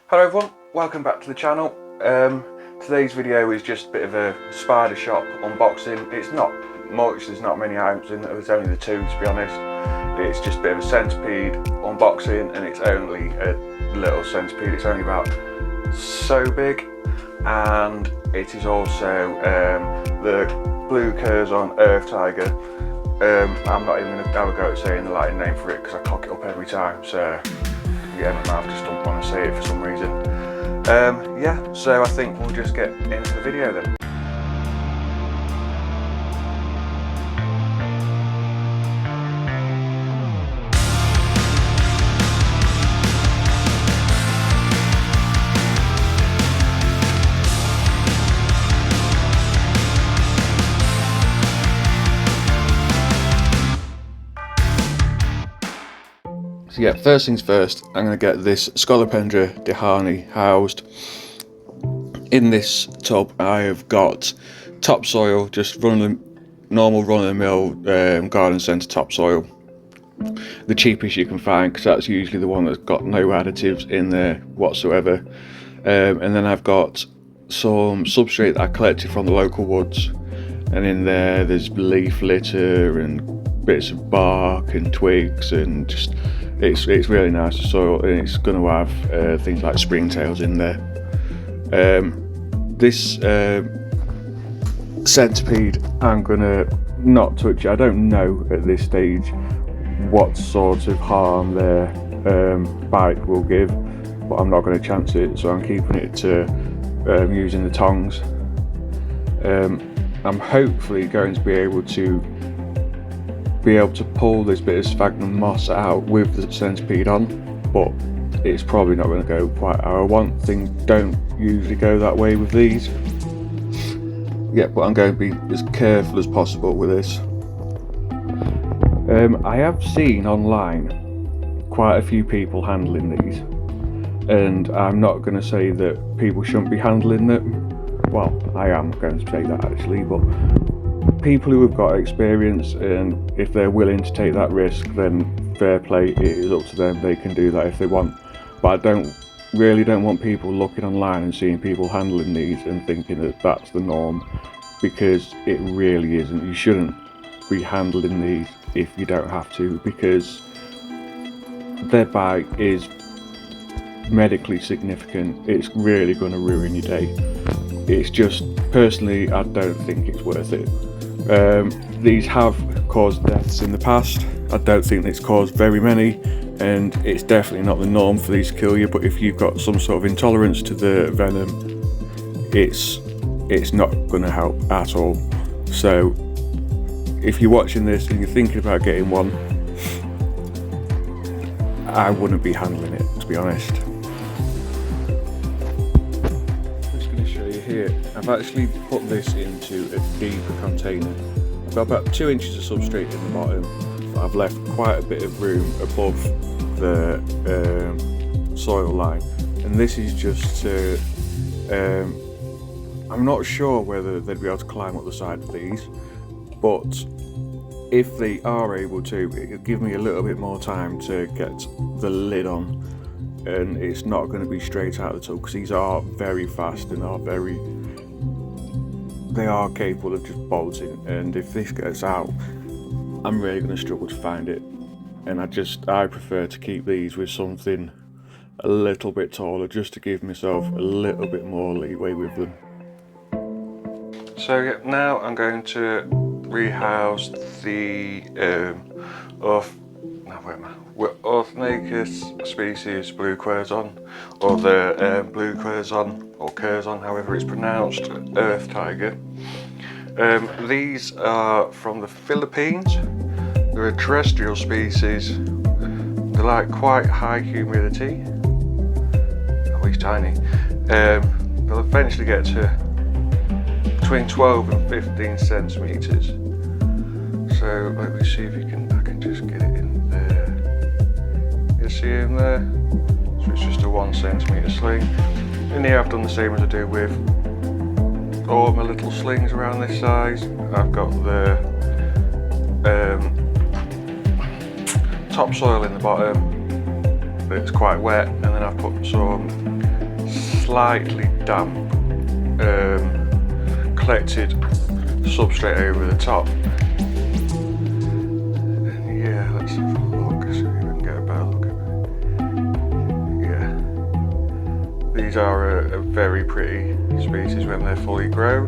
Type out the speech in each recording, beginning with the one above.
Hello everyone, welcome back to the channel. Today's video is just a bit of a spider shop unboxing. It's not much, there's not many items in it, there's only the two to be honest. It's just a bit of a centipede unboxing and it's only a little centipede, it's only about so big. And it is also the blue Curzon earth tiger. I'm not even going to have a go at saying the Latin name for it because I cock it up every time, so yeah, my mouth just don't want to say it for some reason. Yeah, so I think we'll just get into the video then. So yeah, first things first, I'm going to get this scolopendra dehaani housed. In this tub I have got topsoil, just normal run-of-the-mill garden centre topsoil. The cheapest you can find because that's usually the one that's got no additives in there whatsoever. And then I've got some substrate that I collected from the local woods, and in there's leaf litter and bits of bark and twigs, and just it's really nice soil, and it's going to have things like springtails in there. This centipede, I'm going to not touch it. I don't know at this stage what sort of harm their bite will give, but I'm not going to chance it, so I'm keeping it to using the tongs. I'm hopefully going to be able to pull this bit of sphagnum moss out with the centipede on, but it's probably not going to go quite how I want. Things don't usually go that way with these. Yeah, but I'm going to be as careful as possible with this. I have seen online quite a few people handling these, and I'm not going to say that people shouldn't be handling them. Well, I am going to say that actually, but people who have got experience, and if they're willing to take that risk, then fair play, it is up to them. They can do that if they want, but I really don't want people looking online and seeing people handling these and thinking that that's the norm, because it really isn't. You shouldn't be handling these if you don't have to, because their bite is medically significant. It's really going to ruin your day. It's just, personally, I don't think it's worth it. These have caused deaths in the past. I don't think it's caused very many, and it's definitely not the norm for these to kill you, but if you've got some sort of intolerance to the venom, it's not going to help at all. So if you're watching this and you're thinking about getting one, I wouldn't be handling it, to be honest. Here, I've actually put this into a deeper container. I've got about 2 inches of substrate in the bottom, but I've left quite a bit of room above the soil line, and this is just to I'm not sure whether they'd be able to climb up the side of these, but if they are able to, it'll give me a little bit more time to get the lid on, and it's not going to be straight out of the tub, because these are very fast and they are capable of just bolting, and if this gets out, I'm really going to struggle to find it. And I prefer to keep these with something a little bit taller, just to give myself a little bit more leeway with them. So yeah, now I'm going to rehouse the Orthnacus species blue Curzon, or the blue Curzon, or Curzon, however it's pronounced, earth tiger. These are from the Philippines. They're a terrestrial species. They like quite high humidity, at least tiny. They'll eventually get to between 12 and 15 centimetres. So let me see if I can just get it in there. You see him there? So it's just a 1 centimetre sling. In here I've done the same as I do with all my little slings around this size. I've got the topsoil in the bottom, but it's quite wet, and then I've put some slightly damp collected substrate over the top. And yeah, let's have a look, see if we can get a better look at it. Yeah, these are a very pretty species when they're fully grown.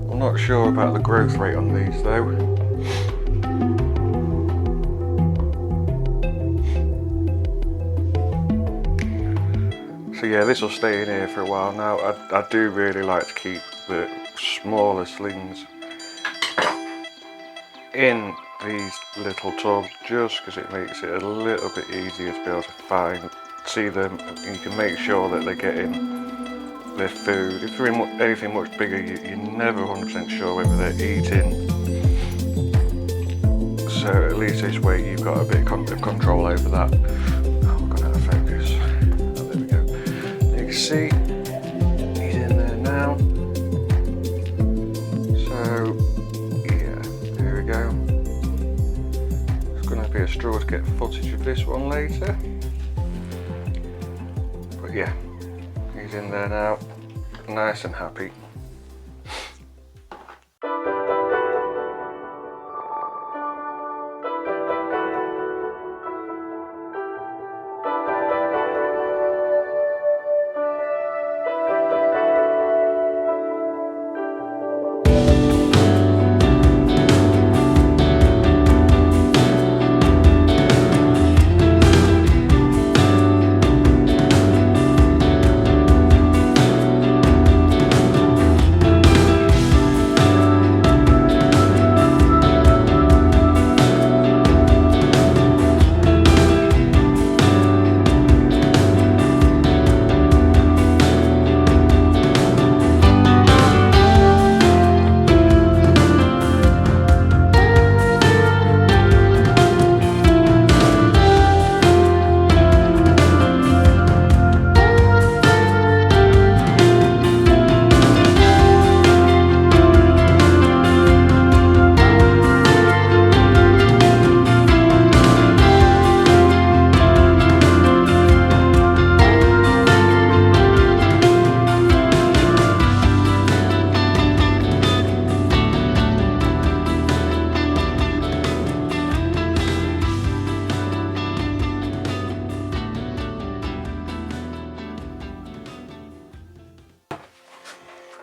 I'm not sure about the growth rate on these though. So yeah, this will stay in here for a while now. I do really like to keep the smaller slings in these little tubs just because it makes it a little bit easier to be able to see them, and you can make sure that they're getting their food. If they're in anything much bigger, you're never 100% sure whether they're eating. So at least this way you've got a bit of control over that. Oh, we're gonna have focus. Oh, there we go. You can see he's in there now. So yeah, there we go. It's gonna be a struggle to get footage of this one later. But yeah, he's in there now, nice and happy.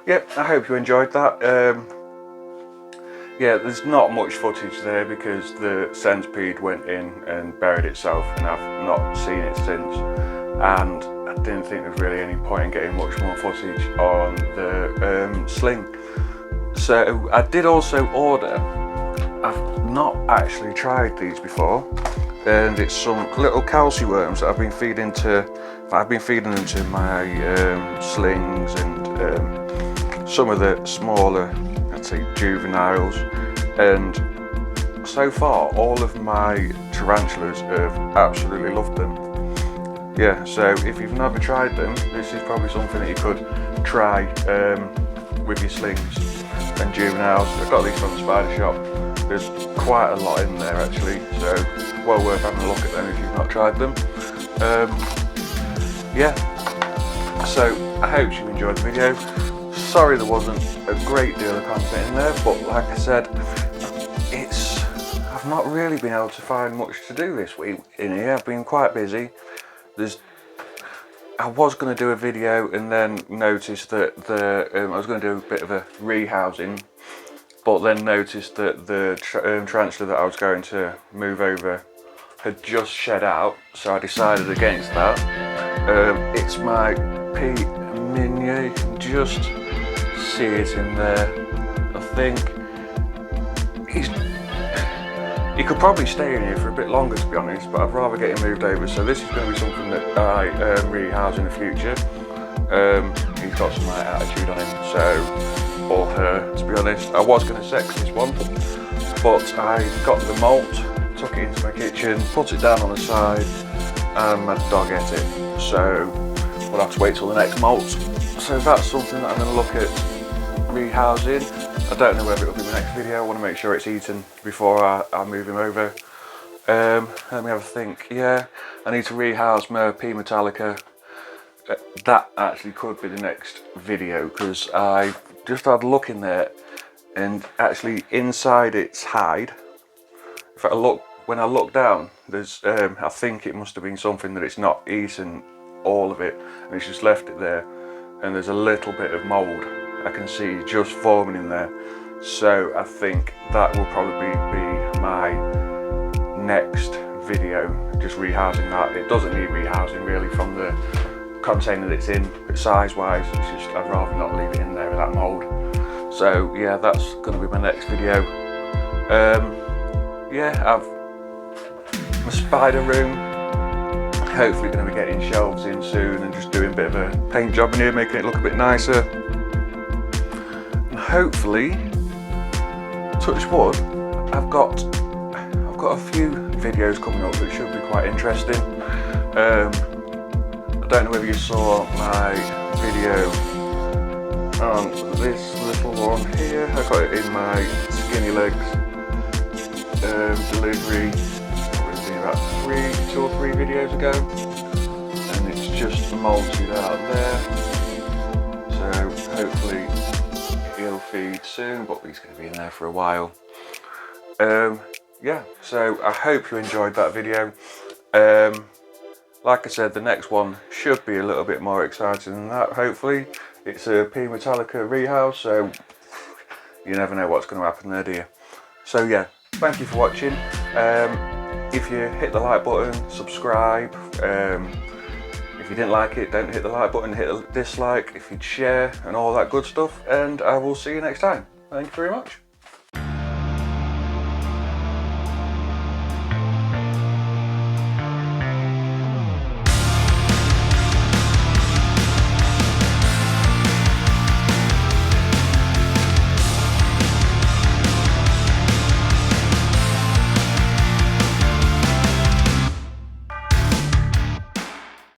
Yep, I hope you enjoyed that. Yeah, there's not much footage there because the centipede went in and buried itself, and I've not seen it since. And I didn't think there's really any point in getting much more footage on the sling. So I did also order, I've not actually tried these before, and it's some little calci worms that I've been feeding them to my slings and some of the smaller, I'd say, juveniles, and so far all of my tarantulas have absolutely loved them. Yeah, so if you've never tried them, this is probably something that you could try with your slings and juveniles. I got these from the spider shop. There's quite a lot in there actually, so well worth having a look at them if you've not tried them. Yeah, so I hope you enjoyed the video. Sorry there wasn't a great deal of content in there, but like I said, I've not really been able to find much to do this week in here. I've been quite busy. I was going to do a video and then noticed that I was going to do a bit of a rehousing, but then noticed that the tarantula that I was going to move over had just shed out, so I decided against that. It's my P. Minier, you can just see it in there. I think he could probably stay in here for a bit longer, to be honest, but I'd rather get him moved over. So this is going to be something that I rehouse in the future. He's got some attitude on him, so, or her, to be honest. I was going to sex this one, but I got the molt, took it into my kitchen, put it down on the side, and my dog ate it. So we'll have to wait till the next molt. So that's something that I'm going to look at rehousing. I don't know whether it'll be my next video. I want to make sure it's eaten before I move him over. Let me have a think. Yeah, I need to rehouse my P. Metallica. that actually could be the next video, because I just had a look in there, and actually inside its hide, when I look down, there's I think it must have been something that it's not eaten all of it, and it's just left it there, and there's a little bit of mould I can see just forming in there. So I think that will probably be my next video, just rehousing that. It doesn't need rehousing really from the container that it's in, but size wise it's just, I'd rather not leave it in there with that mould. So yeah, that's going to be my next video. Yeah, I've my spider room, hopefully going to be getting shelves in soon and just doing a bit of a paint job in here, making it look a bit nicer. And hopefully, touch wood, I've got a few videos coming up that should be quite interesting. I don't know whether you saw my video on this little one here. I got it in my skinny legs delivery, probably about 2 or 3 videos ago, and it's just molted out there. So hopefully he'll feed soon, but he's going to be in there for a while. Yeah, so I hope you enjoyed that video. Like I said, the next one should be a little bit more exciting than that, hopefully. It's a P Metallica rehouse, so you never know what's going to happen there, do you? So yeah, thank you for watching. If you hit the like button, subscribe. If you didn't like it, don't hit the like button, hit a dislike. If you'd share and all that good stuff, and I will see you next time. Thank you very much.